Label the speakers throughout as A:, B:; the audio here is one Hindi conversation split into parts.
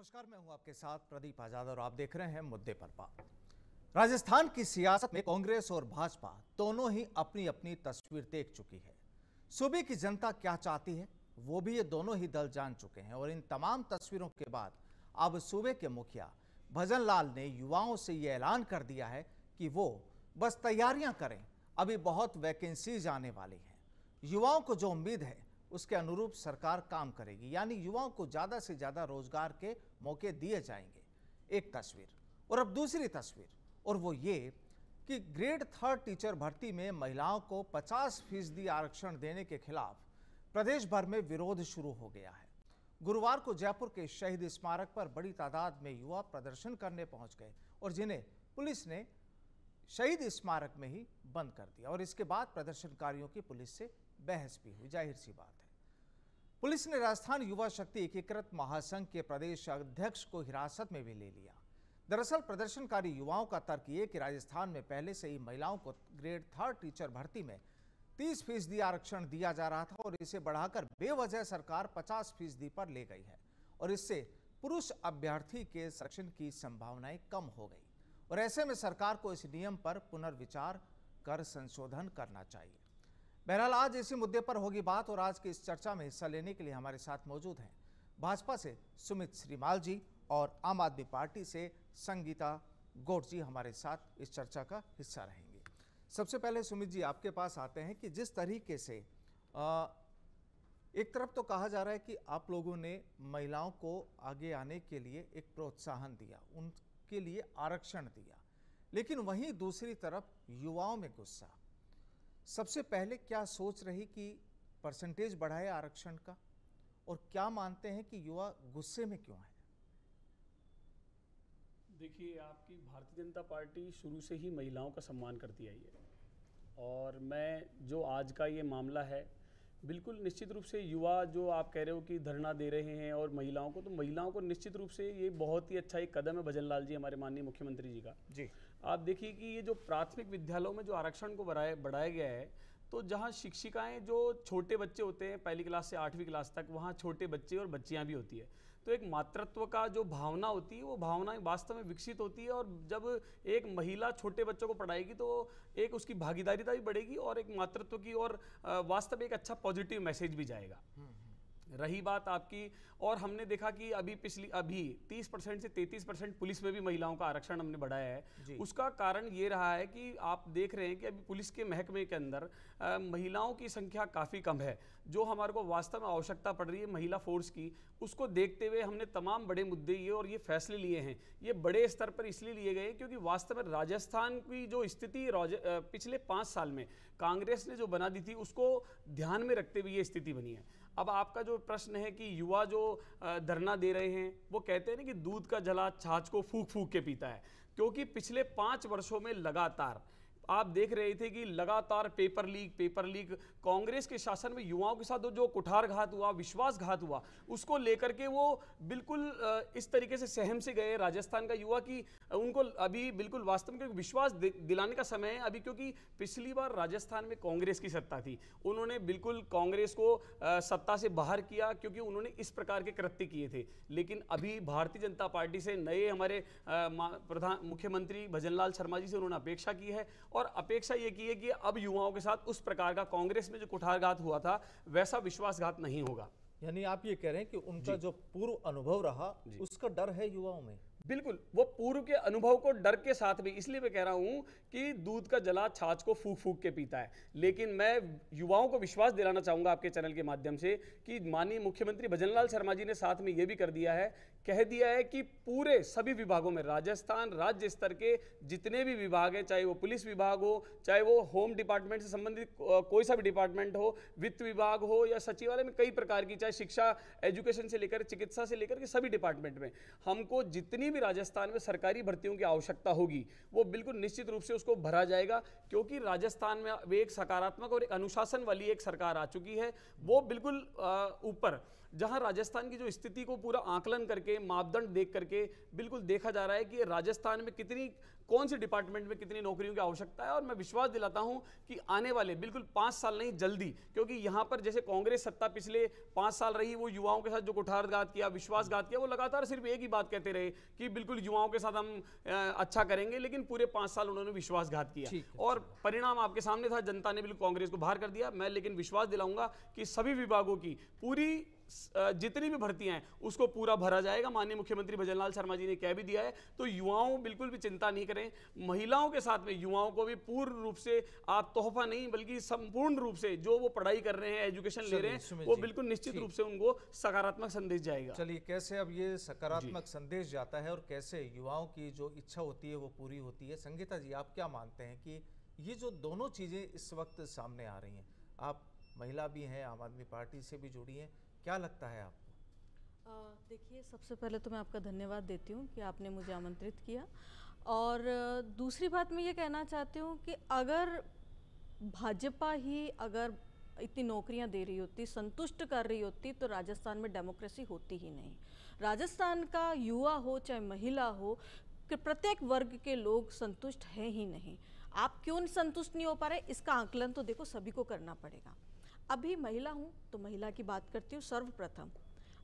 A: नमस्कार, मैं हूं आपके साथ प्रदीप आजाद और आप देख रहे हैं मुद्दे पर बात। राजस्थान की सियासत में कांग्रेस और भाजपा दोनों ही अपनी अपनी तस्वीर देख चुकी है। सूबे की जनता क्या चाहती है वो भी ये दोनों ही दल जान चुके हैं और इन तमाम तस्वीरों के बाद अब सूबे के मुखिया भजन लाल ने युवाओं से ये ऐलान कर दिया है कि वो बस तैयारियां करें, अभी बहुत वैकेंसीज आने वाली हैं। युवाओं को जो उम्मीद है उसके अनुरूप सरकार काम करेगी, यानी युवाओं को ज्यादा से ज्यादा रोजगार के मौके दिए जाएंगे। एक तस्वीर और अब दूसरी तस्वीर, और वो ये कि ग्रेड 3 टीचर भर्ती में महिलाओं को 50% आरक्षण देने के खिलाफ प्रदेश भर में विरोध शुरू हो गया है। गुरुवार को जयपुर के शहीद स्मारक पर बड़ी तादाद में युवा प्रदर्शन करने पहुंच गए और जिन्हें पुलिस ने शहीद स्मारक में ही बंद कर दिया और इसके बाद प्रदर्शनकारियों की पुलिस से बहस भी हुई। जाहिर सी बात है, पुलिस ने राजस्थान युवा शक्ति एकीकृत महासंघ के प्रदेश अध्यक्ष को हिरासत में भी ले लिया। दरअसल प्रदर्शनकारी युवाओं का तर्क ये कि राजस्थान में पहले से ही महिलाओं को ग्रेड 3 टीचर भर्ती में 30% आरक्षण दिया जा रहा था और इसे बढ़ाकर बेवजह सरकार 50% पर ले गई है और इससे पुरुष अभ्यर्थी के संरक्षण की संभावनाएं कम हो गई और ऐसे में सरकार को इस नियम पर पुनर्विचार कर संशोधन करना चाहिए। बहरहाल आज इसी मुद्दे पर होगी बात और आज की इस चर्चा में हिस्सा लेने के लिए हमारे साथ मौजूद हैं भाजपा से सुमित श्रीमाल जी और आम आदमी पार्टी से संगीता गौड़ जी हमारे साथ इस चर्चा का हिस्सा रहेंगे। सबसे पहले सुमित जी आपके पास आते हैं कि जिस तरीके से एक तरफ तो कहा जा रहा है कि आप लोगों ने महिलाओं को आगे आने के लिए एक प्रोत्साहन दिया, उनके लिए आरक्षण दिया, लेकिन वहीं दूसरी तरफ युवाओं में गुस्सा। सबसे पहले क्या सोच रही कि परसेंटेज बढ़ाए आरक्षण का, और क्या मानते हैं कि युवा गुस्से में क्यों है?
B: देखिए, आपकी भारतीय जनता पार्टी शुरू से ही महिलाओं का सम्मान करती आई है और मैं जो आज का ये मामला है, बिल्कुल निश्चित रूप से युवा जो आप कह रहे हो कि धरना दे रहे हैं और महिलाओं को, तो महिलाओं को निश्चित रूप से ये बहुत ही अच्छा एक कदम है भजन लाल जी, हमारे माननीय मुख्यमंत्री जी का।
A: जी,
B: आप देखिए कि ये जो प्राथमिक विद्यालयों में जो आरक्षण को बढ़ाया गया है, तो जहाँ शिक्षिकाएं जो छोटे बच्चे होते हैं 1ली क्लास से 8वीं क्लास तक, वहाँ छोटे बच्चे और बच्चियाँ भी होती है, तो एक मातृत्व का जो भावना होती है वो भावना वास्तव में विकसित होती है और जब एक महिला छोटे बच्चों को पढ़ाएगी तो एक उसकी भागीदारिता भी बढ़ेगी और एक मातृत्व की और वास्तव में एक अच्छा पॉजिटिव मैसेज भी जाएगा। रही बात आपकी, और हमने देखा कि अभी 30% से 33% पुलिस में भी महिलाओं का आरक्षण हमने बढ़ाया है। उसका कारण ये रहा है कि आप देख रहे हैं कि अभी पुलिस के महकमे के अंदर महिलाओं की संख्या काफ़ी कम है, जो हमारे को वास्तव में आवश्यकता पड़ रही है महिला फोर्स की। उसको देखते हुए हमने तमाम बड़े मुद्दे ये और ये फैसले लिए हैं। ये बड़े स्तर पर इसलिए लिए गए क्योंकि वास्तव में राजस्थान की जो स्थिति पिछले 5 साल में कांग्रेस ने जो बना दी थी उसको ध्यान में रखते हुए ये स्थिति बनी है। अब आपका जो प्रश्न है कि युवा जो धरना दे रहे हैं, वो कहते हैं ना कि दूध का जला छाछ को फूंक फूंक के पीता है, क्योंकि पिछले 5 वर्षों में लगातार आप देख रहे थे कि लगातार पेपर लीक कांग्रेस के शासन में युवाओं के साथ जो कुठारघात हुआ, विश्वासघात हुआ, उसको लेकर के वो बिल्कुल इस तरीके से सहम से गए राजस्थान का युवा की उनको अभी बिल्कुल वास्तव में विश्वास दिलाने का समय है अभी, क्योंकि पिछली बार राजस्थान में कांग्रेस की सत्ता थी, उन्होंने बिल्कुल कांग्रेस को सत्ता से बाहर किया क्योंकि उन्होंने इस प्रकार के कृत्य किए थे। लेकिन अभी भारतीय जनता पार्टी से नए हमारे मुख्यमंत्री भजन लाल शर्मा जी से उन्होंने अपेक्षा की है और अपेक्षा ये की है कि अब युवाओं के साथ उस प्रकार का कांग्रेस में जो कुठारघात हुआ था वैसा विश्वासघात नहीं होगा।
A: यानी आप ये कह रहे हैं कि उनका जो पूर्व अनुभव रहा उसका डर है युवाओं में?
B: बिल्कुल, वो पूर्व के अनुभव को डर के साथ भी, इसलिए मैं कह रहा हूं कि दूध का जला छाछ को फूंक फूंक के पीता है। लेकिन मैं युवाओं को विश्वास दिलाना चाहूंगा आपके चैनल के माध्यम से कि माननीय मुख्यमंत्री भजन लाल शर्मा जी ने साथ में ये भी कह दिया है कि पूरे सभी विभागों में राजस्थान राज्य स्तर के जितने भी विभाग हैं, चाहे वो पुलिस विभाग हो, चाहे वो होम डिपार्टमेंट से संबंधित कोई सा भी डिपार्टमेंट हो, वित्त विभाग हो या सचिवालय में कई प्रकार की, चाहे शिक्षा एजुकेशन से लेकर चिकित्सा से लेकर के सभी डिपार्टमेंट में हमको जितनी भी राजस्थान में सरकारी भर्तियों की आवश्यकता होगी वो बिल्कुल निश्चित रूप से उसको भरा जाएगा, क्योंकि राजस्थान में एक सकारात्मक और एक अनुशासन वाली एक सरकार आ चुकी है। वो बिल्कुल ऊपर जहां राजस्थान की जो स्थिति को पूरा आकलन करके मापदंड देख करके बिल्कुल देखा जा रहा है कि राजस्थान में कितनी कौन से डिपार्टमेंट में कितनी नौकरियों की आवश्यकता है। और मैं विश्वास दिलाता हूं कि आने वाले बिल्कुल 5 साल नहीं जल्दी, क्योंकि यहां पर जैसे कांग्रेस सत्ता पिछले 5 साल रही, वो युवाओं के साथ जो कुठारघात किया, विश्वासघात किया, वो लगातार सिर्फ एक ही बात कहते रहे कि बिल्कुल युवाओं के साथ हम अच्छा करेंगे, लेकिन पूरे 5 साल उन्होंने विश्वासघात किया और परिणाम आपके सामने था। जनता ने बिल्कुल कांग्रेस को बाहर कर दिया। मैं लेकिन विश्वास दिलाऊंगा कि सभी विभागों की पूरी जितनी भी भर्तियां हैं उसको पूरा भरा जाएगा। माननीय मुख्यमंत्री भजनलाल शर्मा जी ने कह भी दिया है। तो युवाओं बिल्कुल भी चिंता नहीं करें। महिलाओं के साथ में युवाओं को भी पूर्ण रूप से आप तोहफा नहीं बल्कि संपूर्ण रूप से जो वो पढ़ाई कर रहे हैं, एजुकेशन ले रहे हैं, वो बिल्कुल निश्चित रूप से उनको सकारात्मक संदेश जाएगा।
A: चलिए, कैसे अब ये सकारात्मक संदेश जाता है और कैसे युवाओं की जो इच्छा होती है वो पूरी होती है। संगीता जी, आप क्या मानते हैं कि ये जो दोनों चीजें इस वक्त सामने आ रही हैं, आप महिला भी हैं, आम आदमी पार्टी से भी जुड़ी हैं, क्या लगता है आपको?
C: देखिए, सबसे पहले तो मैं आपका धन्यवाद देती हूँ कि आपने मुझे आमंत्रित किया। और दूसरी बात मैं ये कहना चाहती हूँ कि अगर भाजपा ही अगर इतनी नौकरियां दे रही होती, संतुष्ट कर रही होती, तो राजस्थान में डेमोक्रेसी होती ही नहीं। राजस्थान का युवा हो चाहे महिला हो, कि प्रत्येक वर्ग के लोग संतुष्ट हैं ही नहीं। आप क्यों संतुष्ट नहीं हो पा रहे, इसका आकलन तो देखो सभी को करना पड़ेगा। अभी महिला हूँ तो महिला की बात करती हूँ। सर्वप्रथम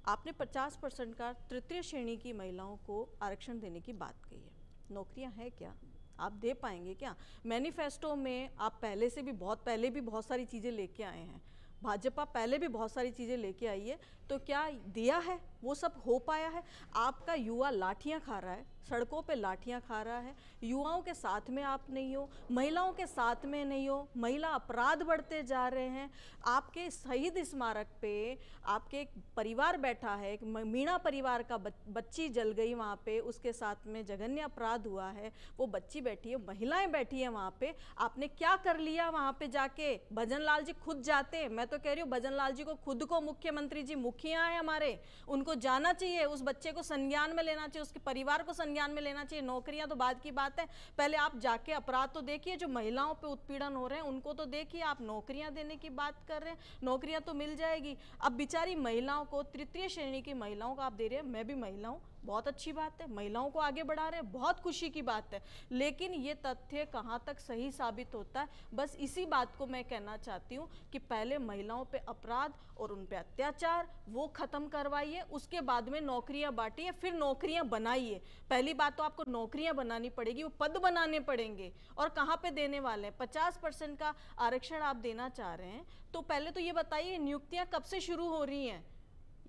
C: आपने 50% का तृतीय श्रेणी की महिलाओं को आरक्षण देने की बात कही है। नौकरियां हैं क्या? आप दे पाएंगे क्या? मैनिफेस्टो में आप पहले से भी बहुत सारी चीज़ें लेके आए हैं। भाजपा पहले भी बहुत सारी चीज़ें लेके आई है, तो क्या दिया है? वो सब हो पाया है? आपका युवा लाठियां खा रहा है, सड़कों पे लाठियां खा रहा है। युवाओं के साथ में आप नहीं हो, महिलाओं के साथ में नहीं हो, महिला अपराध बढ़ते जा रहे हैं। आपके शहीद स्मारक पे आपके एक परिवार बैठा है, एक मीणा परिवार का बच्ची जल गई वहाँ पे, उसके साथ में जघन्य अपराध हुआ है, वो बच्ची बैठी है, महिलाएं बैठी हैं वहाँ पे। आपने क्या कर लिया वहाँ पे जाके? भजनलाल जी खुद जाते, मैं तो कह रही हूँ भजनलाल जी को खुद को मुख्यमंत्री जी, मुखिया है हमारे, उनको जाना चाहिए, उस बच्चे को संज्ञान में लेना चाहिए, उसके परिवार को संज्ञान में लेना चाहिए। नौकरियां तो बाद की बात है, पहले आप जाके अपराध तो देखिए, जो महिलाओं पे उत्पीड़न हो रहे हैं उनको तो देखिए। आप नौकरियां देने की बात कर रहे हैं, नौकरियां तो मिल जाएगी। अब बेचारी महिलाओं को, तृतीय श्रेणी की महिलाओं को आप दे रहे हैं। मैं भी महिला हूं, बहुत अच्छी बात है, महिलाओं को आगे बढ़ा रहे हैं, बहुत खुशी की बात है। लेकिन ये तथ्य कहां तक सही साबित होता है, बस इसी बात को मैं कहना चाहती हूं कि पहले महिलाओं पे अपराध और उन पे अत्याचार वो खत्म करवाइए, उसके बाद में नौकरियां बांटिए, फिर नौकरियां बनाइए। पहली बात तो आपको नौकरियां बनानी पड़ेगी, वो पद बनाने पड़ेंगे। और कहां पे देने वाले हैं? 50% का आरक्षण आप देना चाह रहे हैं, तो पहले तो ये बताइए नियुक्तियां कब से शुरू हो रही हैं?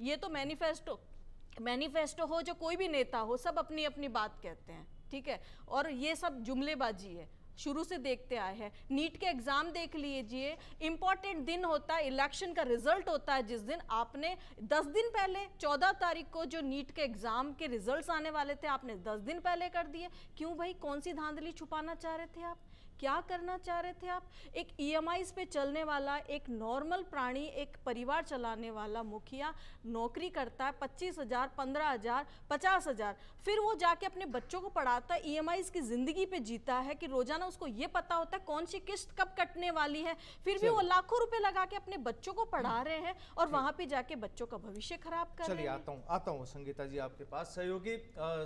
C: ये तो मैनिफेस्टो हो, जो कोई भी नेता हो, सब अपनी अपनी बात कहते हैं, ठीक है, और ये सब जुमलेबाजी है, शुरू से देखते आए हैं। नीट के एग्जाम देख लीजिए, इंपॉर्टेंट दिन होता है, इलेक्शन का रिजल्ट होता है जिस दिन, आपने 10 दिन पहले 14 तारीख को जो नीट के एग्जाम के रिजल्ट्स आने वाले थे, आपने 10 दिन पहले कर दिए। क्यों भाई? कौन सी धांधली छुपाना चाह रहे थे आप? क्या करना चाह रहे थे आप? एक ईएमआईज पे चलने वाला एक नॉर्मल प्राणी, एक परिवार चलाने वाला मुखिया नौकरी करता है 25,000, 15,000, 50,000, फिर वो जाके अपने बच्चों को पढ़ाता है, ईएमआईज की जिंदगी पे जीता है कि रोजाना उसको ये पता होता है कौन सी किस्त कब कटने वाली है, फिर भी वो लाखों रुपए लगा के अपने बच्चों को पढ़ा रहे हैं और वहां पे जाके बच्चों का भविष्य खराब कर रहे हैं।
A: चलिए, आता हूँ संगीता जी आपके पास। सहयोगी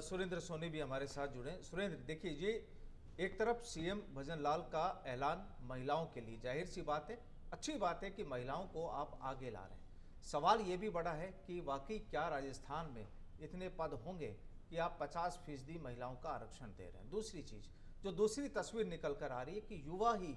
A: सुरेंद्र सोनी भी हमारे साथ जुड़े। सुरेंद्र, देखिए, ये एक तरफ सीएम भजनलाल का ऐलान महिलाओं के लिए, जाहिर सी बात है, अच्छी बात है कि महिलाओं को आप आगे ला रहे हैं। सवाल ये भी बड़ा है कि वाकई क्या राजस्थान में इतने पद होंगे कि आप 50% महिलाओं का आरक्षण दे रहे हैं। दूसरी चीज, जो दूसरी तस्वीर निकल कर आ रही है कि युवा ही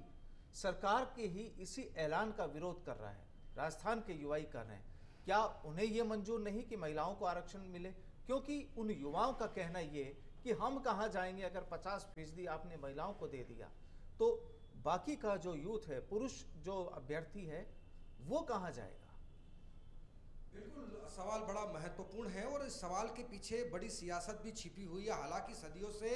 A: सरकार के ही इसी ऐलान का विरोध कर रहा है, राजस्थान के युवा ही कर रहे हैं। क्या उन्हें यह मंजूर नहीं कि महिलाओं को आरक्षण मिले? क्योंकि उन युवाओं का कहना ये कि हम कहां जाएंगे, अगर 50% आपने महिलाओं को दे दिया तो बाकी का जो यूथ है, पुरुष जो अभ्यर्थी है, वो कहां जाएगा?
D: बिल्कुल, सवाल बड़ा महत्वपूर्ण है और इस सवाल के पीछे बड़ी सियासत भी छिपी हुई है। हालांकि सदियों से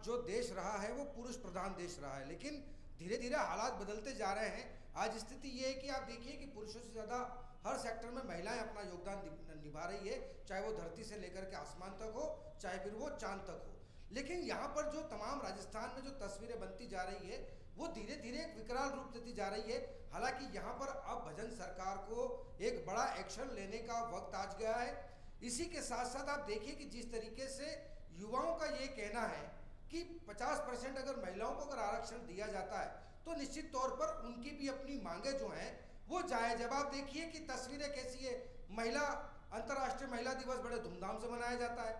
D: जो देश रहा है वो पुरुष प्रधान देश रहा है, लेकिन धीरे धीरे हालात बदलते जा रहे हैं। आज स्थिति ये है कि आप देखिए कि पुरुषों से ज़्यादा हर सेक्टर में महिलाएं अपना योगदान निभा रही है, चाहे वो धरती से लेकर के आसमान तक हो, चाहे फिर वो चांद तक हो। लेकिन यहाँ पर जो तमाम राजस्थान में जो तस्वीरें बनती जा रही है, वो धीरे धीरे एक विकराल रूप लेती जा रही है। हालांकि यहाँ पर अब भजन सरकार को एक बड़ा एक्शन लेने का वक्त आ गया है। इसी के साथ साथ आप देखिए कि जिस तरीके से युवाओं का ये कहना है कि 50% अगर महिलाओं को अगर आरक्षण दिया जाता है तो निश्चित तौर पर उनकी भी अपनी मांगे जो हैं वो जायज। जब आप देखिए कि तस्वीरें कैसी है, महिला अंतर्राष्ट्रीय महिला दिवस बड़े धूमधाम से मनाया जाता है,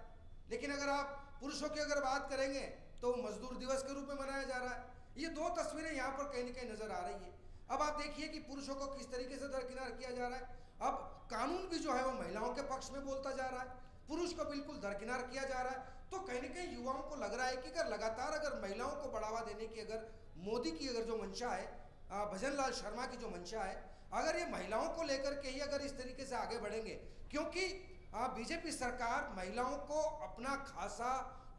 D: लेकिन अगर आप पुरुषों की अगर बात करेंगे तो मजदूर दिवस के रूप में मनाया जा रहा है। ये दो तस्वीरें यहाँ पर कहीं न कहीं नजर आ रही है। अब आप देखिए कि पुरुषों को किस तरीके से दरकिनार किया जा रहा है। अब कानून भी जो है वो महिलाओं के पक्ष में बोलता जा रहा है, पुरुष को बिल्कुल दरकिनार किया जा रहा है। तो कहीं न कहीं युवाओं को लग रहा है कि अगर लगातार अगर महिलाओं को बढ़ावा देने की अगर मोदी की अगर जो मंशा है, भजन लाल शर्मा की जो मंशा है, अगर ये महिलाओं को लेकर के ही अगर इस तरीके से आगे बढ़ेंगे, क्योंकि बीजेपी सरकार महिलाओं को अपना खासा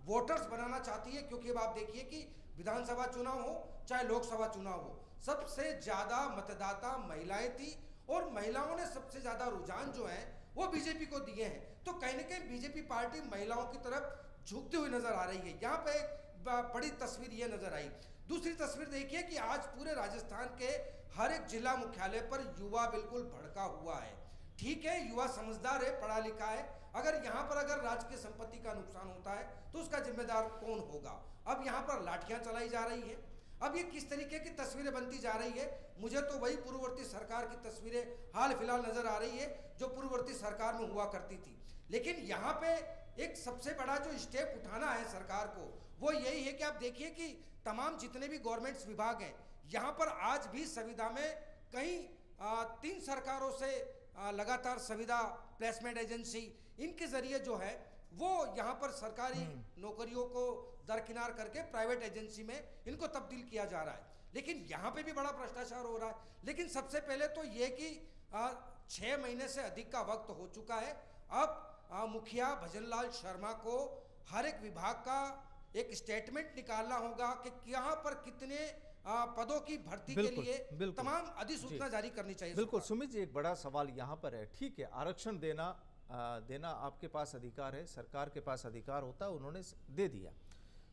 D: वोटर्स बनाना चाहती है। क्योंकि अब आप देखिए कि विधानसभा चुनाव हो चाहे लोकसभा चुनाव हो, सबसे ज्यादा मतदाता महिलाएं थी और महिलाओं ने सबसे ज्यादा रुझान जो है वो बीजेपी को दिए हैं। तो कहीं ना कहीं बीजेपी पार्टी महिलाओं की तरफ झुकती हुई नजर आ रही है। यहाँ पे एक बड़ी तस्वीर ये नजर आई। दूसरी तस्वीर देखिए कि आज पूरे राजस्थान के हर एक जिला मुख्यालय पर युवा बिल्कुल भड़का हुआ है। ठीक है, युवा समझदार है, पढ़ा लिखा है, अगर यहाँ पर अगर राज्य की संपत्ति का नुकसान होता है तो उसका जिम्मेदार कौन होगा। अब यहाँ पर लाठियां चलाई जा रही है। अब ये किस तरीके की तस्वीरें बनती जा रही है, मुझे तो वही पूर्ववर्ती सरकार की तस्वीरें हाल फिलहाल नजर आ रही है जो पूर्ववर्ती सरकार में हुआ करती थी। लेकिन यहाँ पे एक सबसे बड़ा जो स्टेप उठाना है सरकार को वो यही है कि आप देखिए कि तमाम जितने भी गवर्नमेंट्स विभाग हैं यहाँ पर आज भी संविदा में कई 3 सरकारों से लगातार संविदा प्लेसमेंट एजेंसी इनके जरिए जो है वो यहाँ पर सरकारी नौकरियों को दरकिनार करके प्राइवेट एजेंसी में इनको तब्दील किया जा रहा है। लेकिन यहाँ पे भी बड़ा भ्रष्टाचार हो रहा है। लेकिन सबसे पहले तो ये कि 6 महीने से अधिक का वक्त हो चुका है। अब मुखिया भजन लाल शर्मा को हर एक विभाग का एक स्टेटमेंट निकालना होगा कि यहाँ पर कितने पदों की भर्ती के लिए तमाम अधिसूचना जारी करनी चाहिए।
A: बिल्कुल सुमित जी, एक बड़ा सवाल यहाँ पर है। ठीक है, आरक्षण देना आपके पास अधिकार है, सरकार के पास अधिकार होता है, उन्होंने दे दिया।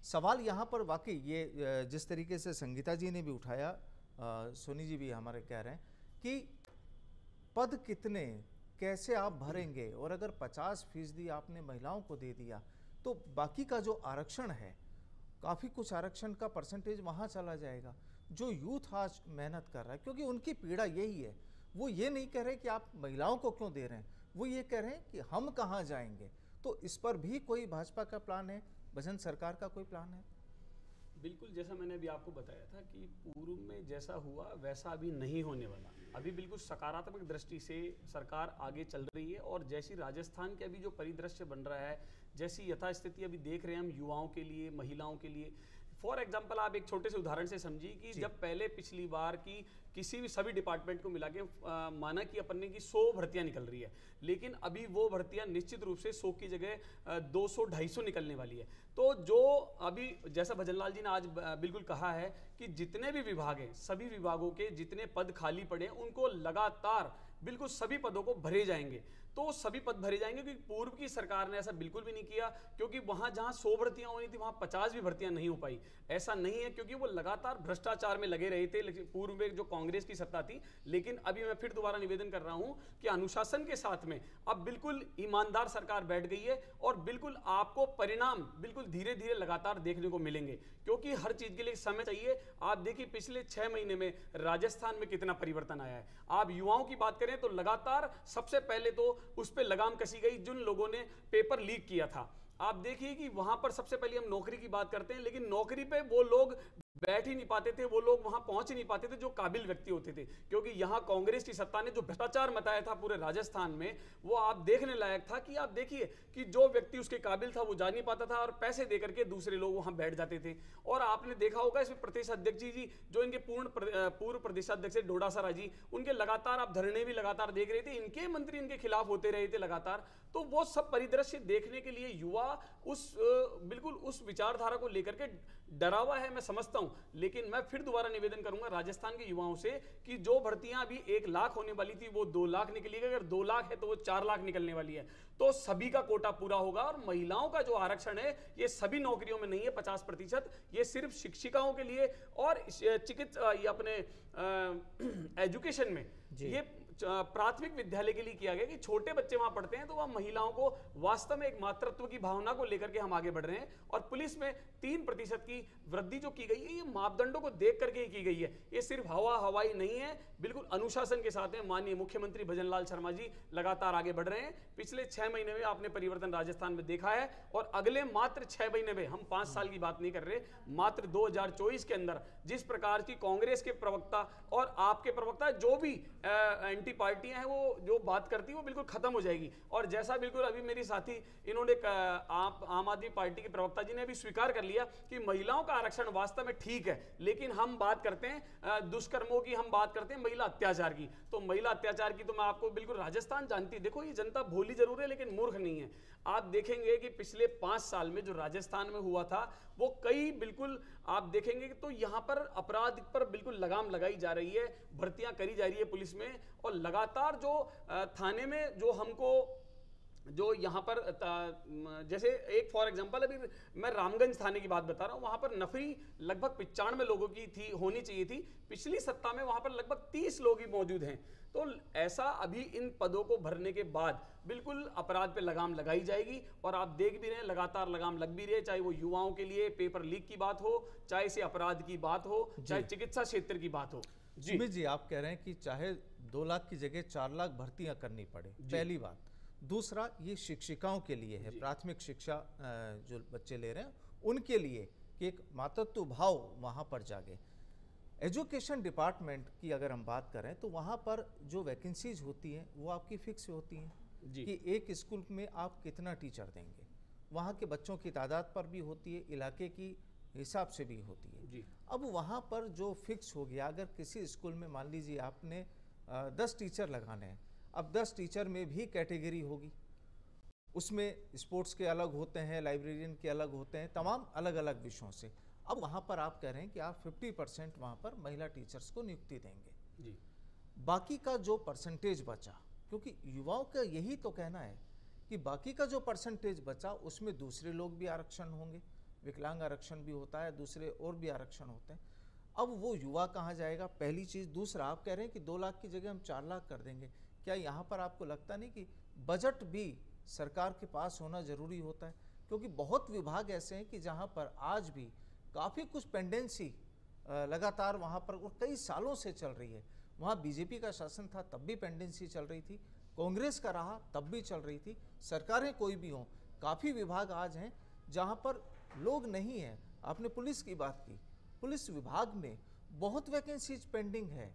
A: सवाल यहाँ पर वाकई ये जिस तरीके से संगीता जी ने भी उठाया, सोनी जी भी हमारे कह रहे हैं कि पद कितने कैसे आप भरेंगे, और अगर 50% आपने महिलाओं को दे दिया तो बाकी का जो आरक्षण है, काफ़ी कुछ आरक्षण का परसेंटेज वहाँ चला जाएगा। जो यूथ आज मेहनत कर रहा है, क्योंकि उनकी पीड़ा यही है, वो ये नहीं कह रहे कि आप महिलाओं को क्यों दे रहे हैं, वो ये कह रहे हैं कि हम कहाँ जाएंगे। तो इस पर भी कोई भाजपा का प्लान है, भजन सरकार का कोई प्लान है?
B: बिल्कुल, जैसा मैंने अभी आपको बताया था कि पूर्व में जैसा हुआ वैसा अभी नहीं होने वाला। अभी बिल्कुल सकारात्मक दृष्टि से सरकार आगे चल रही है और जैसी राजस्थान के अभी जो परिदृश्य बन रहा है, जैसी यथास्थिति अभी देख रहे हैं हम युवाओं के लिए, महिलाओं के लिए। फॉर एग्जाम्पल आप एक छोटे से उदाहरण से समझिए कि जब पहले पिछली बार की किसी भी सभी डिपार्टमेंट को मिला के माना कि अपन ने की 100 भर्तियां निकल रही है, लेकिन अभी वो भर्तियां निश्चित रूप से 100 की जगह 200-250 निकलने वाली है। तो जो अभी जैसा भजनलाल जी ने आज बिल्कुल कहा है कि जितने भी विभाग हैं, सभी विभागों के जितने पद खाली पड़े उनको लगातार बिल्कुल सभी पदों को भरे जाएंगे। तो सभी पद भरे जाएंगे, क्योंकि पूर्व की सरकार ने ऐसा बिल्कुल भी नहीं किया, क्योंकि वहां जहां 100 भर्तियां होनी थी वहां 50 भी भर्तियां नहीं हो पाई। ऐसा नहीं है, क्योंकि वो लगातार भ्रष्टाचार में लगे रहे थे, लेकिन पूर्व में जो कांग्रेस की सत्ता थी। लेकिन अभी मैं फिर दोबारा निवेदन कर रहा हूं कि अनुशासन के साथ में अब बिल्कुल ईमानदार सरकार बैठ गई है और बिल्कुल आपको परिणाम बिल्कुल धीरे धीरे लगातार देखने को मिलेंगे, क्योंकि हर चीज के लिए समय चाहिए। आप देखिए पिछले 6 महीने में राजस्थान में कितना परिवर्तन आया है। आप युवाओं की बात करें तो लगातार सबसे पहले तो उस पर लगाम कसी गई जिन लोगों ने पेपर लीक किया था। आप देखिए कि वहां पर सबसे पहले हम नौकरी की बात करते हैं, लेकिन नौकरी पे वो लोग बैठ ही नहीं पाते थे, वो लोग वहां पहुंच ही नहीं पाते थे जो काबिल व्यक्ति होते थे, क्योंकि यहां कांग्रेस की सत्ता ने जो भ्रष्टाचार मचाया था पूरे राजस्थान में, वो आप देखने लायक था। कि आप देखिए कि जो व्यक्ति उसके काबिल था वो जा नहीं पाता था और पैसे देकर के दूसरे लोग वहां बैठ जाते थे। और आपने देखा होगा इसमें प्रदेश अध्यक्ष जी जो इनके पूर्व प्रदेशाध्यक्ष डोडासरा जी, उनके लगातार आप धरने भी लगातार देख रहे थे, इनके मंत्री इनके खिलाफ होते रहे थे लगातार। तो वो सब परिदृश्य देखने के लिए युवा बिल्कुल उस विचारधारा को लेकर के डरा हुआ है, मैं समझता हूं। हूं, लेकिन मैं फिर दोबारा निवेदन करूंगा राजस्थान के युवाओं से कि जो भर्तियां अभी 1 लाख होने वाली थी वो 2 लाख निकली, अगर 2 लाख है तो वो 4 लाख निकलने वाली है, तो सभी का कोटा पूरा होगा। और महिलाओं का जो आरक्षण है ये सभी नौकरियों में नहीं है 50%, ये सिर्फ शिक्षिकाओं के लिए और चिकित्सा ये अपने एजुकेशन में, ये प्राथमिक विद्यालय के लिए किया गया कि छोटे बच्चे वहां पढ़ते हैं तो वहां महिलाओं को वास्तव में एक मातृत्व की भावना को लेकर के हम आगे बढ़ रहे हैं। और पुलिस में 3% की वृद्धि जो की गई है ये मापदंडों को देख करके ही की गई है, ये सिर्फ हवाई नहीं है, बिल्कुल अनुशासन के साथ है। माननीय मुख्यमंत्री भजनलाल शर्मा जी लगातार आगे बढ़ रहे हैं। पिछले 6 महीने में आपने परिवर्तन राजस्थान में देखा है और अगले मात्र 6 महीने में, हम 5 साल की बात नहीं कर रहे, मात्र 2024 के अंदर जिस प्रकार की कांग्रेस के प्रवक्ता और आपके प्रवक्ता जो भी एंटी पार्टियां हैं वो जो बात करती है वो बिल्कुल खत्म हो जाएगी। और जैसा बिल्कुल अभी मेरी साथी इन्होंने आम आदमी पार्टी के प्रवक्ता जी ने भी स्वीकार कर लिया कि महिलाओं का आरक्षण वास्तव में ठीक है, लेकिन हम बात करते हैं दुष्कर्मों की, हम बात करते हैं महिला अत्याचार की। तो महिला अत्याचार की तो मैं आपको बिल्कुल राजस्थान जानती, देखो ये जनता भोली जरूर है लेकिन मूर्ख नहीं है। आप देखेंगे कि पिछले 5 साल में जो राजस्थान में हुआ था वो कई बिल्कुल आप देखेंगे कि तो यहाँ पर अपराध पर बिल्कुल लगाम लगाई जा रही है, भर्तियां करी जा रही है पुलिस में। और लगातार जो थाने में जो हमको जो यहाँ पर जैसे एक फॉर एग्जांपल अभी मैं रामगंज थाने की बात बता रहा हूँ, वहां पर नफरी लगभग 95 लोगों की थी, होनी चाहिए थी, पिछली सत्ता में वहां पर लगभग 30 लोग ही मौजूद हैं। तो ऐसा अभी इन पदों को भरने के बाद बिल्कुल अपराध पे लगाम लगाई जाएगी और आप देख भी रहे हैं लगातार लगाम लग भी रही है, चाहे वो युवाओं के लिए पेपर लीक की बात हो, चाहे से अपराध की बात हो, चाहे चिकित्सा क्षेत्र की बात हो।
A: सुमित जी, आप कह रहे हैं कि चाहे 2 लाख की जगह 4 लाख भर्तियां करनी पड़े, पहली बात। दूसरा, ये शिक्षिकाओं के लिए है, प्राथमिक शिक्षा जो बच्चे ले रहे हैं उनके लिए कि एक मातृत्व भाव वहाँ पर जागे। एजुकेशन डिपार्टमेंट की अगर हम बात करें तो वहाँ पर जो वैकेंसीज होती हैं वो आपकी फिक्स होती हैं कि एक स्कूल में आप कितना टीचर देंगे, वहाँ के बच्चों की तादाद पर भी होती है, इलाके की हिसाब से भी होती है जी। अब वहाँ पर जो फिक्स हो गया, अगर किसी स्कूल में मान लीजिए आपने 10 टीचर लगाने हैं, अब 10 टीचर में भी कैटेगरी होगी, उसमें स्पोर्ट्स के अलग होते हैं, लाइब्रेरियन के अलग होते हैं, तमाम अलग अलग विषयों से। अब वहाँ पर आप कह रहे हैं कि आप 50% वहाँ पर महिला टीचर्स को नियुक्ति देंगे जी। बाकी का जो परसेंटेज बचा, क्योंकि युवाओं का यही तो कहना है कि बाकी का जो परसेंटेज बचा उसमें दूसरे लोग भी आरक्षण होंगे, विकलांग आरक्षण भी होता है, दूसरे और भी आरक्षण होते हैं। अब वो युवा कहाँ जाएगा, पहली चीज़। दूसरा, आप कह रहे हैं कि 2 लाख की जगह हम 4 लाख कर देंगे, क्या यहाँ पर आपको लगता नहीं कि बजट भी सरकार के पास होना ज़रूरी होता है? क्योंकि बहुत विभाग ऐसे हैं कि जहाँ पर आज भी काफ़ी कुछ पेंडेंसी लगातार वहाँ पर और कई सालों से चल रही है। वहाँ बीजेपी का शासन था तब भी पेंडेंसी चल रही थी, कांग्रेस का रहा तब भी चल रही थी, सरकारें कोई भी हों, काफ़ी विभाग आज हैं जहाँ पर लोग नहीं हैं। आपने पुलिस की बात की, पुलिस विभाग में बहुत वैकेंसीज पेंडिंग है,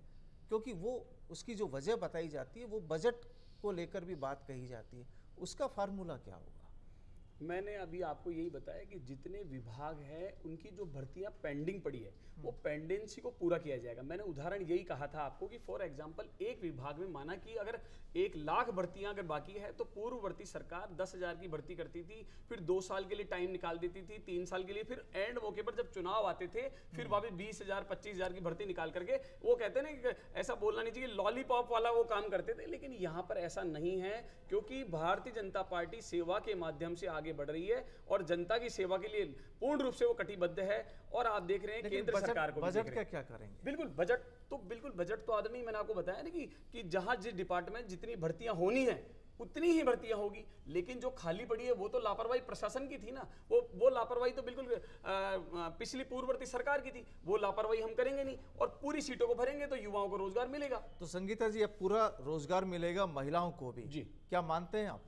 A: क्योंकि वो उसकी जो वजह बताई जाती है वो बजट को लेकर भी बात कही जाती है। उसका फार्मूला क्या होगा?
B: मैंने अभी आपको यही बताया कि जितने विभाग हैं उनकी जो भर्तियां पेंडिंग पड़ी है वो पेंडेंसी को पूरा किया जाएगा। मैंने उदाहरण यही कहा था आपको कि फॉर एग्जांपल एक विभाग में माना कि अगर 1 लाख भर्तियां अगर बाकी है तो पूर्ववर्ती सरकार 10,000 की भर्ती करती थी, फिर 2 साल के लिए टाइम निकाल देती थी, 3 साल के लिए, फिर एंड मौके पर जब चुनाव आते थे फिर वापस 20,000 25,000 की भर्ती निकाल करके वो कहते हैं ना, ऐसा बोलना नहीं चाहिए, लॉलीपॉप वाला वो काम करते थे। लेकिन यहाँ पर ऐसा नहीं है, क्योंकि भारतीय जनता पार्टी सेवा के माध्यम से आगे बढ़ रही है और जनता की सेवा के लिए पूर्ण रूप से वो कटिबद्ध है। और आप देख रहे हैं केंद्र सरकार को
A: बजट का क्या करेंगे?
B: बिल्कुल बजट तो आदमी, मैंने आपको बताया ना कि जहां जिस डिपार्टमेंट जितनी भर्तियां होनी है उतनी ही भर्तियां होगी, लेकिन जो खाली पड़ी है वो तो लापरवाही प्रशासन की थी ना, वो लापरवाही तो बिल्कुल पिछली पूर्ववर्ती सरकार की थी, वो लापरवाही हम करेंगे नहीं और पूरी सीटों को भरेंगे तो युवाओं को रोजगार मिलेगा।
A: तो संगीता जी, अब पूरा रोजगार मिलेगा महिलाओं को भी
B: जी,
A: क्या मानते हैं आप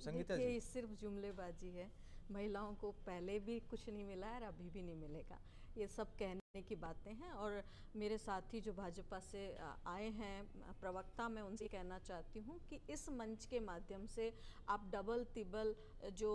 A: संगीता जी?
C: ये सिर्फ जुमलेबाजी है, महिलाओं को पहले भी कुछ नहीं मिला है और अभी भी नहीं मिलेगा, ये सब कहने की बातें हैं। और मेरे साथी जो भाजपा से आए हैं प्रवक्ता, मैं उनसे कहना चाहती हूँ कि इस मंच के माध्यम से आप डबल तिबल जो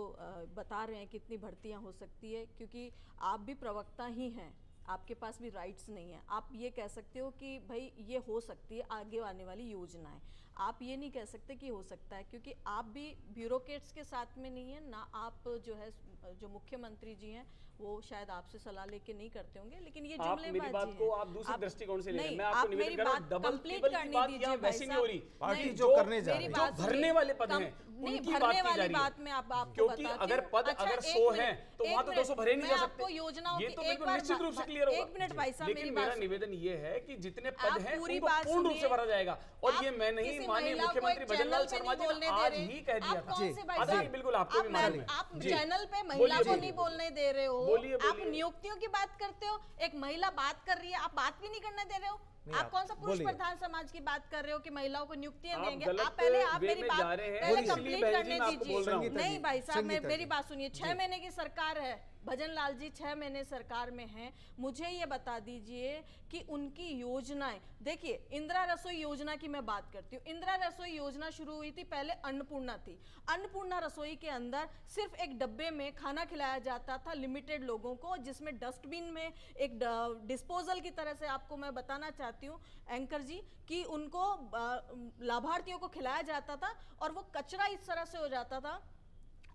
C: बता रहे हैं कितनी भर्तियाँ हो सकती है, क्योंकि आप भी प्रवक्ता ही हैं, आपके पास भी राइट्स नहीं है। आप ये कह सकते हो कि भाई ये हो सकती है आगे आने वाली योजनाएं। आप ये नहीं कह सकते कि हो सकता है, क्योंकि आप भी ब्यूरोक्रेट्स के साथ में नहीं है ना, आप जो है जो मुख्यमंत्री जी हैं वो शायद आपसे सलाह लेके नहीं करते होंगे, लेकिन ये
B: आप मेरी बात को आप दूसरी दृष्टिकोण से ले रहे हैं। मैं आपको निवेदन कर रहा हूं, डबल टेबल की बात यहाँ वैसे नहीं हो रही।
A: पार्टी जो करने जा रही है,
B: जो भरने वाले पद हैं उनकी बात की जा रही है, क्योंकि अगर पद अगर 100 हैं तो वहां तो 200 भरे नहीं जा सकते। ये तो बिल्कुल निश्चित रूप से क्लियर होगा।
C: एक मिनट भाई साहब,
B: लेकिन मेरा निवेदन ये है कि जितने पद हैं उनको पूर्ण रूप से भरा जाएगा, और ये मैं नहीं, माननीय मुख्यमंत्री भजन लाल शर्मा जी ने आज ही कह दिया था। बिल्कुल आपको भी मालूम है,
C: आप चैनल पे महिला को नहीं बोलने दे रहे हो, आप नियुक्तियों की बात करते हो, एक महिला बात कर रही है आप बात भी नहीं करने दे रहे हो। आप कौन सा पुरुष प्रधान समाज की बात कर रहे हो कि महिलाओं को नियुक्तियां देंगे? आप पहले आप मेरी बात पहले कंप्लीट करने दीजिए। नहीं भाई साहब, मेरी बात सुनिए। 6 महीने की सरकार है, भजन लाल जी 6 महीने सरकार में हैं, मुझे ये बता दीजिए कि उनकी योजनाएं, देखिए इंदिरा रसोई योजना की मैं बात करती हूँ। इंदिरा रसोई योजना शुरू हुई थी, पहले अन्नपूर्णा थी। अन्नपूर्णा रसोई के अंदर सिर्फ एक डब्बे में खाना खिलाया जाता था लिमिटेड लोगों को, जिसमें डस्टबिन में एक डिस्पोजल की तरह से, आपको मैं बताना चाहती हूँ एंकर जी कि उनको लाभार्थियों को खिलाया जाता था और वो कचरा इस तरह से हो जाता था।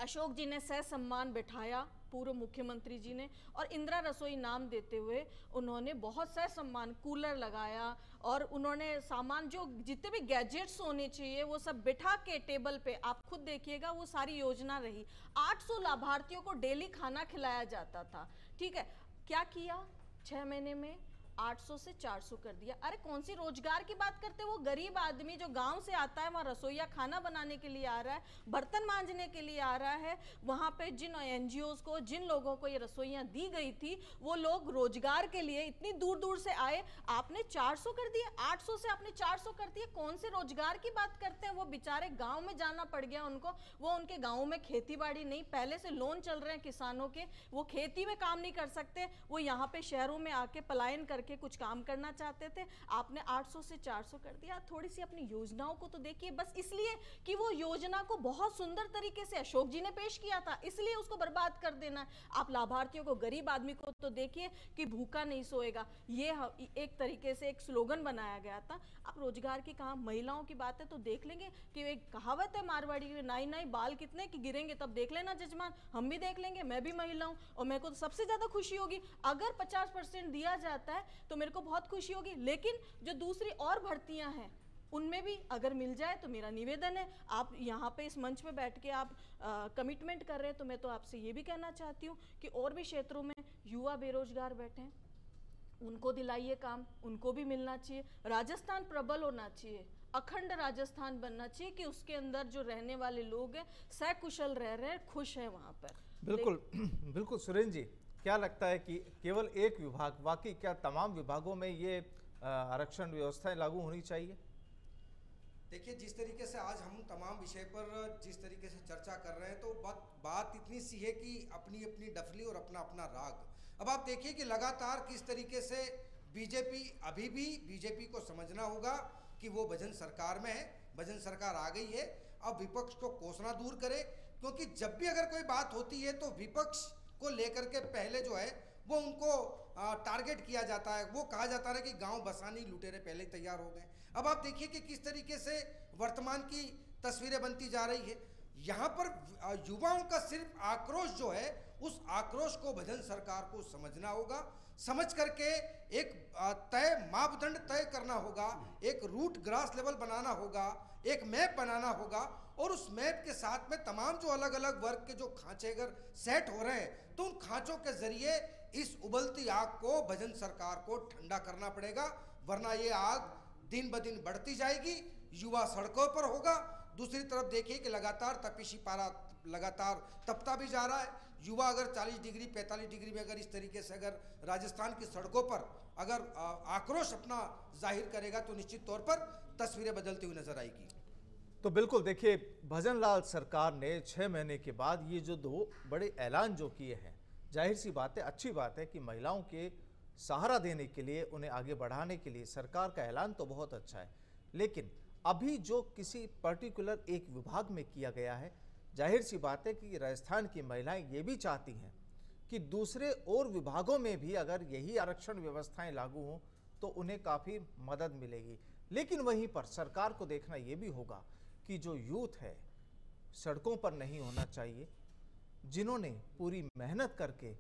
C: अशोक जी ने सह सम्मान बैठाया, पूर्व मुख्यमंत्री जी ने, और इंदिरा रसोई नाम देते हुए उन्होंने बहुत सह सम्मान, कूलर लगाया और उन्होंने सामान जो जितने भी गैजेट्स होने चाहिए वो सब बिठा के टेबल पे, आप खुद देखिएगा वो सारी योजना रही। 800 लाभार्थियों को डेली खाना खिलाया जाता था। ठीक है, क्या किया 6 महीने में? 800 से 400 कर दिया। अरे कौन सी रोजगार की बात करते हैं? वो गरीब आदमी जो गांव से आता है, वहाँ रसोईया खाना बनाने के लिए आ रहा है, बर्तन मांजने के लिए आ रहा है, वहाँ पे जिन एनजीओज को, जिन लोगों को ये रसोइयाँ दी गई थी, वो लोग रोजगार के लिए इतनी दूर दूर से आए, आपने 400 कर दिया। 800 से आपने 400 कर दिया। कौन से रोजगार की बात करते हैं? वो बेचारे गाँव में जाना पड़ गया उनको, वो उनके गाँव में खेती बाड़ी नहीं, पहले से लोन चल रहे हैं किसानों के, वो खेती में काम नहीं कर सकते, वो यहाँ पे शहरों में आके पलायन कर के कुछ काम करना चाहते थे। आपने 800 से 400 कर दिया। थोड़ी सी अपनी योजनाओं को तो देखिए, बस इसलिए कि वो योजना को बहुत सुंदर तरीके से अशोक जी ने पेश किया था, इसलिए उसको बर्बाद कर देना। आप लाभार्थियों को, गरीब आदमी को तो देखिए कि भूखा नहीं सोएगा, ये एक तरीके से एक स्लोगन बनाया गया था। आप रोजगार की कहा, महिलाओं की बात है तो देख लेंगे कि एक कहावत है मारवाड़ी की, नाई नाई बाल कितने कि गिरेंगे तब देख लेना जजमान, हम भी देख लेंगे। मैं भी महिला हूं और मेरे को तो सबसे ज्यादा खुशी होगी अगर 50% दिया जाता है तो मेरे को बहुत खुशी होगी। लेकिन जो दूसरी और भर्तियां हैं उनमें भी अगर मिल जाए तो मेरा निवेदन है, आप यहाँ पे इस मंच पे बैठ के आप कमिटमेंट कर रहे हैं तो मैं तो आपसे ये भी कहना चाहती हूँ कि और भी क्षेत्रों में युवा बेरोजगार बैठे हैं, उनको दिलाइए काम, उनको भी मिलना चाहिए। राजस्थान प्रबल होना चाहिए, अखंड राजस्थान बनना चाहिए कि उसके अंदर जो रहने वाले लोग हैं सकुशल रह रहे हैं, खुश हैं वहाँ पर।
A: बिल्कुल बिल्कुल। सुरेंद्र जी, क्या लगता है कि केवल एक विभाग, वाकई क्या तमाम विभागों में ये आरक्षण व्यवस्थाएं लागू होनी चाहिए?
D: देखिए, जिस तरीके से आज हम तमाम विषय पर जिस तरीके से चर्चा कर रहे हैं तो बात इतनी सी है कि अपनी अपनी डफली और अपना अपना राग। अब आप देखिए कि लगातार किस तरीके से बीजेपी, अभी भी बीजेपी को समझना होगा कि वो भजन सरकार में है, भजन सरकार आ गई है। अब विपक्ष को कोसना दूर करे, क्योंकि जब भी अगर कोई बात होती है तो विपक्ष को लेकर के पहले जो है वो उनको टारगेट किया जाता है। वो कहा जाता है कि गांव बसानी लुटेरे पहले ही तैयार हो गए। अब आप देखिए कि किस तरीके से वर्तमान की तस्वीरें बनती जा रही है। यहाँ पर युवाओं का सिर्फ आक्रोश जो है, उस आक्रोश को भजन सरकार को समझना होगा, समझ करके एक तय मापदंड तय करना होगा, एक रूट ग्रास लेवल बनाना होगा, एक मैप बनाना होगा, और उस मैप के साथ में तमाम जो अलग अलग वर्ग के जो खांचे अगर सेट हो रहे हैं तो उन खांचों के जरिए इस उबलती आग को भजन सरकार को ठंडा करना पड़ेगा, वरना ये आग दिन ब दिन बढ़ती जाएगी, युवा सड़कों पर होगा। दूसरी तरफ देखिए कि लगातार तपिशी पारा लगातार तपता भी जा रहा है। युवा अगर 40 डिग्री 45 डिग्री में अगर इस तरीके से अगर राजस्थान की सड़कों पर अगर आक्रोश अपना जाहिर करेगा तो निश्चित तौर पर तस्वीरें बदलती हुई नजर आएगी।
A: तो बिल्कुल देखिए, भजन लाल सरकार ने 6 महीने के बाद ये जो 2 बड़े ऐलान जो किए हैं, जाहिर सी बात है, अच्छी बात है कि महिलाओं के सहारा देने के लिए, उन्हें आगे बढ़ाने के लिए सरकार का ऐलान तो बहुत अच्छा है। लेकिन अभी जो किसी पर्टिकुलर एक विभाग में किया गया है, जाहिर सी बात है कि राजस्थान की महिलाएं ये भी चाहती हैं कि दूसरे और विभागों में भी अगर यही आरक्षण व्यवस्थाएं लागू हों तो उन्हें काफ़ी मदद मिलेगी। लेकिन वहीं पर सरकार को देखना ये भी होगा कि जो यूथ है सड़कों पर नहीं होना चाहिए, जिन्होंने पूरी मेहनत करके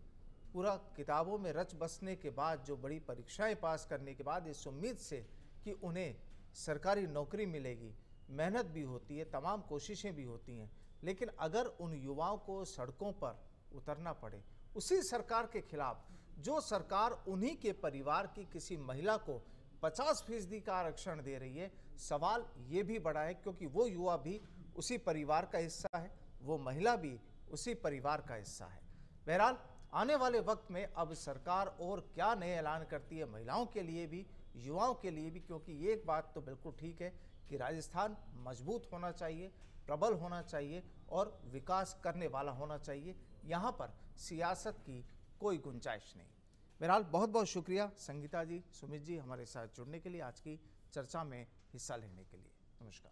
A: पूरा किताबों में रच बसने के बाद जो बड़ी परीक्षाएं पास करने के बाद इस उम्मीद से कि उन्हें सरकारी नौकरी मिलेगी, मेहनत भी होती है, तमाम कोशिशें भी होती हैं, लेकिन अगर उन युवाओं को सड़कों पर उतरना पड़े उसी सरकार के खिलाफ जो सरकार उन्हीं के परिवार की किसी महिला को 50% का आरक्षण दे रही है, सवाल ये भी बड़ा है क्योंकि वो युवा भी उसी परिवार का हिस्सा है, वो महिला भी उसी परिवार का हिस्सा है। बहरहाल आने वाले वक्त में अब सरकार और क्या नए ऐलान करती है महिलाओं के लिए भी, युवाओं के लिए भी, क्योंकि ये एक बात तो बिल्कुल ठीक है कि राजस्थान मजबूत होना चाहिए, प्रबल होना चाहिए और विकास करने वाला होना चाहिए। यहाँ पर सियासत की कोई गुंजाइश नहीं। बहरहाल बहुत बहुत शुक्रिया संगीता जी, सुमित जी हमारे साथ जुड़ने के लिए, आज की चर्चा में हिस्सा लेने के लिए। नमस्कार।